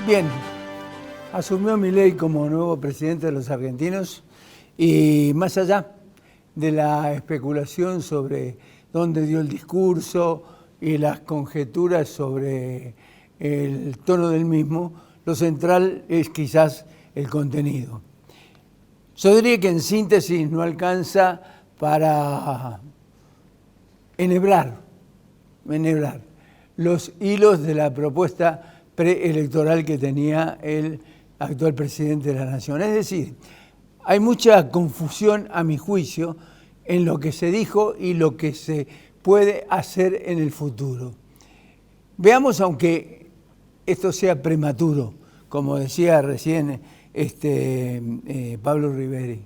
Bien, asumió Milei como nuevo presidente de los argentinos y más allá de la especulación sobre dónde dio el discurso y las conjeturas sobre el tono del mismo, lo central es quizás el contenido. Yo diría que en síntesis no alcanza para enhebrar los hilos de la propuesta preelectoral que tenía el actual presidente de la Nación. Es decir, hay mucha confusión, a mi juicio, en lo que se dijo y lo que se puede hacer en el futuro. Veamos, aunque esto sea prematuro, como decía recién Pablo Riveri,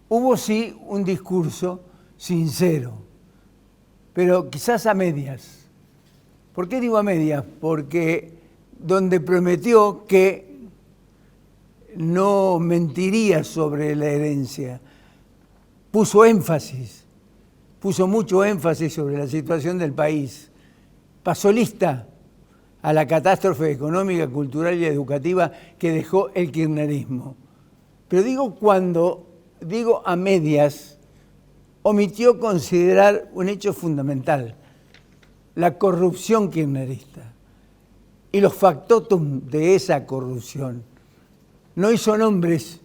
hubo sí un discurso sincero, pero quizás a medias. ¿Por qué digo a medias? Porque donde prometió que no mentiría sobre la herencia, puso mucho énfasis sobre la situación del país, pasó lista a la catástrofe económica, cultural y educativa que dejó el kirchnerismo. Pero cuando digo a medias, omitió considerar un hecho fundamental, la corrupción kirchnerista y los factotum de esa corrupción. No hizo nombres,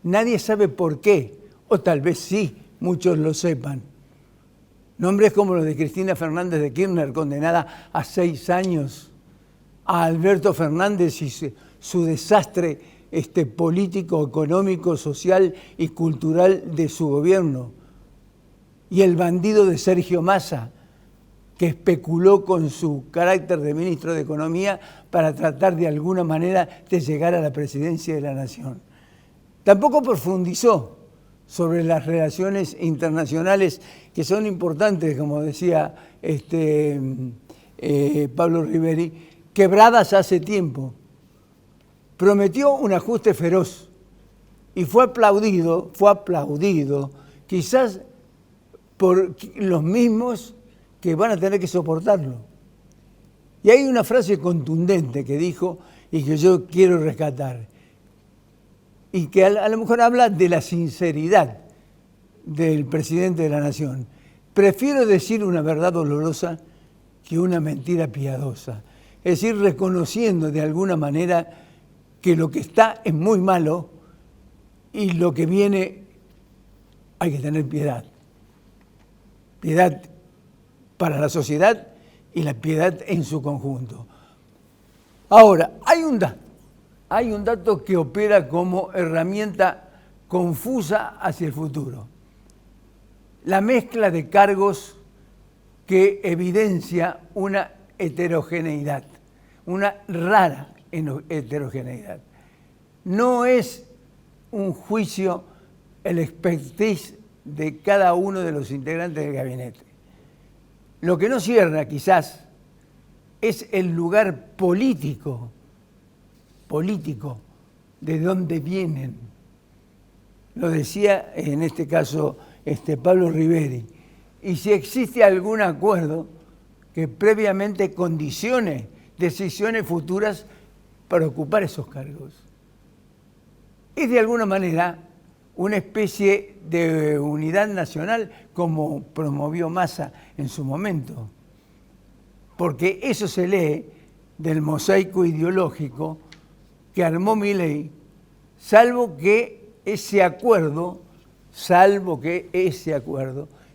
nadie sabe por qué, o tal vez sí, muchos lo sepan. Nombres como los de Cristina Fernández de Kirchner, condenada a 6 años, a Alberto Fernández y su desastre político, económico, social y cultural de su gobierno, y el bandido de Sergio Massa, que especuló con su carácter de ministro de Economía para tratar de alguna manera de llegar a la presidencia de la Nación. Tampoco profundizó sobre las relaciones internacionales que son importantes, como decía Pablo Riveri, quebradas hace tiempo. Prometió un ajuste feroz y fue aplaudido, quizás por los mismos que van a tener que soportarlo. Y hay una frase contundente que dijo y que yo quiero rescatar, y que a lo mejor habla de la sinceridad del presidente de la Nación. Prefiero decir una verdad dolorosa que una mentira piadosa. Es decir, reconociendo de alguna manera que lo que está es muy malo y lo que viene hay que tener piedad. Piedad para la sociedad y la piedad en su conjunto. Ahora, hay un dato que opera como herramienta confusa hacia el futuro. La mezcla de cargos que evidencia una heterogeneidad, una rara heterogeneidad. No es un juicio el expertise de cada uno de los integrantes del gabinete. Lo que no cierra, quizás, es el lugar político de dónde vienen. Lo decía en este caso Pablo Riveri. Y si existe algún acuerdo que previamente condicione decisiones futuras para ocupar esos cargos. Es de alguna manera una especie de unidad nacional como promovió Massa en su momento, porque eso se lee del mosaico ideológico que armó Milei, salvo que ese acuerdo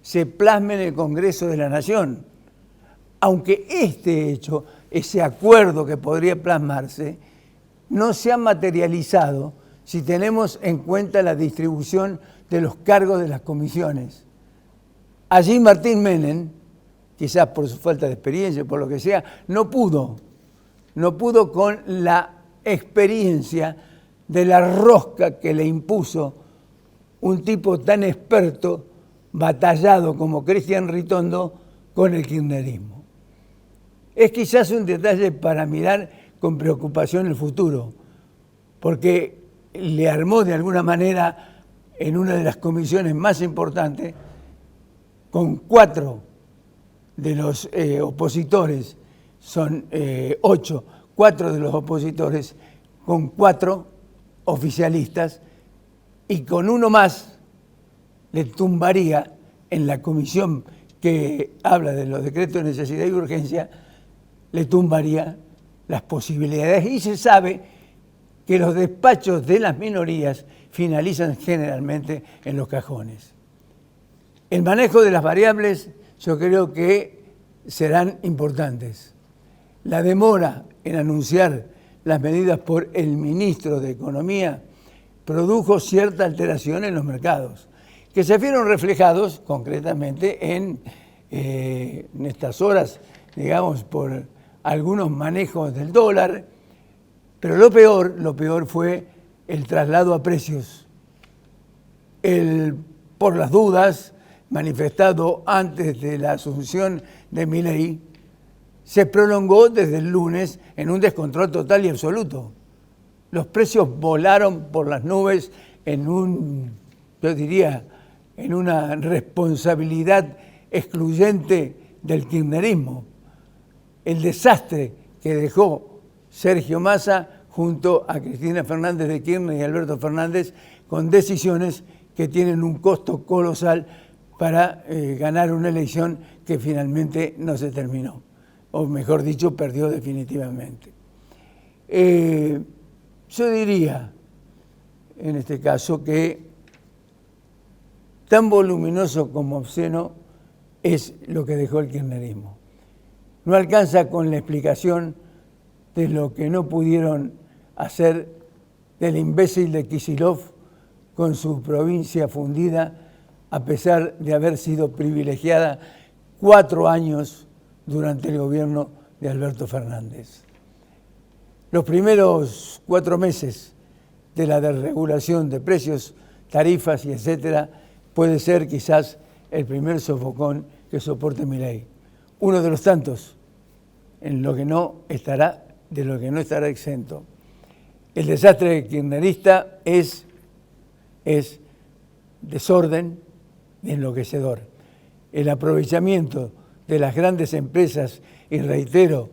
se plasme en el Congreso de la Nación. Aunque ese acuerdo que podría plasmarse, no se ha materializado si tenemos en cuenta la distribución de los cargos de las comisiones. Allí Martín Menem, quizás por su falta de experiencia, por lo que sea, no pudo con la experiencia de la rosca que le impuso un tipo tan experto, batallado como Cristian Ritondo, con el kirchnerismo. Es quizás un detalle para mirar con preocupación el futuro, porque le armó de alguna manera en una de las comisiones más importantes, con 4 de los opositores, son 8, 4 de los opositores con 4 oficialistas y con uno más le tumbaría en la comisión que habla de los decretos de necesidad y urgencia, le tumbaría las posibilidades. Y se sabe que los despachos de las minorías finalizan generalmente en los cajones. El manejo de las variables yo creo que serán importantes. La demora en anunciar las medidas por el ministro de Economía produjo cierta alteración en los mercados, que se vieron reflejados concretamente en estas horas, digamos, por algunos manejos del dólar, pero lo peor fue el traslado a precios. Por las dudas, manifestado antes de la asunción de Milei, se prolongó desde el lunes en un descontrol total y absoluto. Los precios volaron por las nubes yo diría, en una responsabilidad excluyente del kirchnerismo. El desastre que dejó Sergio Massa junto a Cristina Fernández de Kirchner y Alberto Fernández con decisiones que tienen un costo colosal para ganar una elección que finalmente no se terminó, o mejor dicho, perdió definitivamente. Yo diría, en este caso, que tan voluminoso como obsceno es lo que dejó el kirchnerismo. No alcanza con la explicación de lo que no pudieron hacer del imbécil de Kicillof con su provincia fundida, a pesar de haber sido privilegiada 4 años durante el gobierno de Alberto Fernández. Los primeros 4 meses de la desregulación de precios, tarifas y etcétera, puede ser quizás el primer sofocón que soporte Milei. Uno de los tantos en lo que no estará, de lo que no estará exento. El desastre kirchnerista es desorden y enloquecedor. El aprovechamiento de las grandes empresas, y reitero,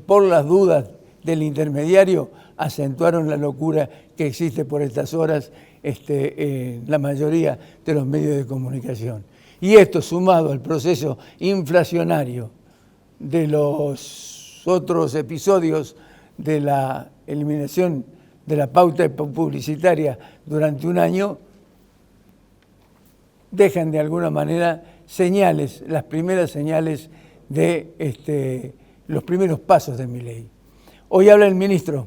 por las dudas del intermediario, acentuaron la locura que existe por estas horas en la mayoría de los medios de comunicación. Y esto, sumado al proceso inflacionario de los otros episodios de la eliminación de la pauta publicitaria durante un año, dejan de alguna manera señales, las primeras señales de los primeros pasos de Milei. Hoy habla el ministro,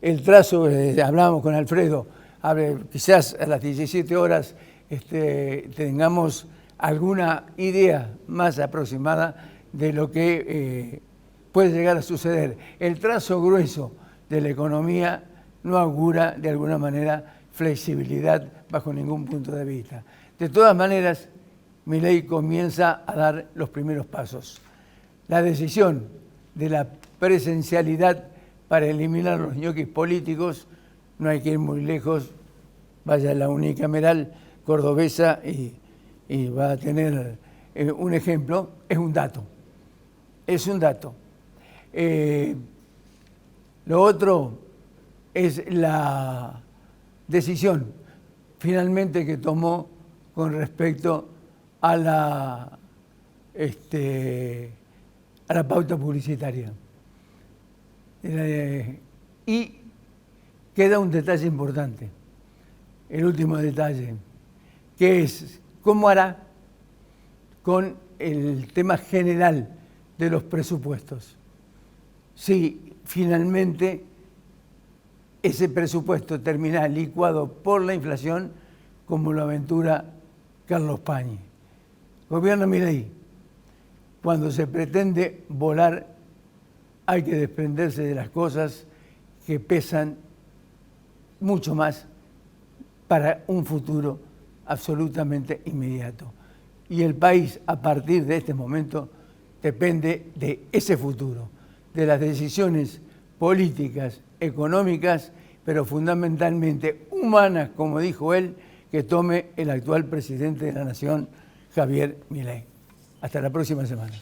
el trazo, hablábamos con Alfredo, quizás a las 17 horas tengamos alguna idea más aproximada de lo que puede llegar a suceder. El trazo grueso de la economía no augura de alguna manera flexibilidad bajo ningún punto de vista. De todas maneras, Milei comienza a dar los primeros pasos. La decisión de la presencialidad para eliminar los ñoquis políticos, no hay que ir muy lejos, vaya a la unicameral cordobesa y va a tener un ejemplo, es un dato. Es un dato. Lo otro es la decisión finalmente que tomó con respecto a la pauta publicitaria. Y queda un detalle importante, el último detalle, que es cómo hará con el tema general de los presupuestos. Si finalmente ese presupuesto termina licuado por la inflación, como lo aventura Carlos Pañi. Gobierno Milei, cuando se pretende volar, hay que desprenderse de las cosas que pesan mucho más para un futuro absolutamente inmediato. Y el país, a partir de este momento, depende de ese futuro, de las decisiones políticas, económicas, pero fundamentalmente humanas, como dijo él, que tome el actual presidente de la Nación, Javier Milei. Hasta la próxima semana.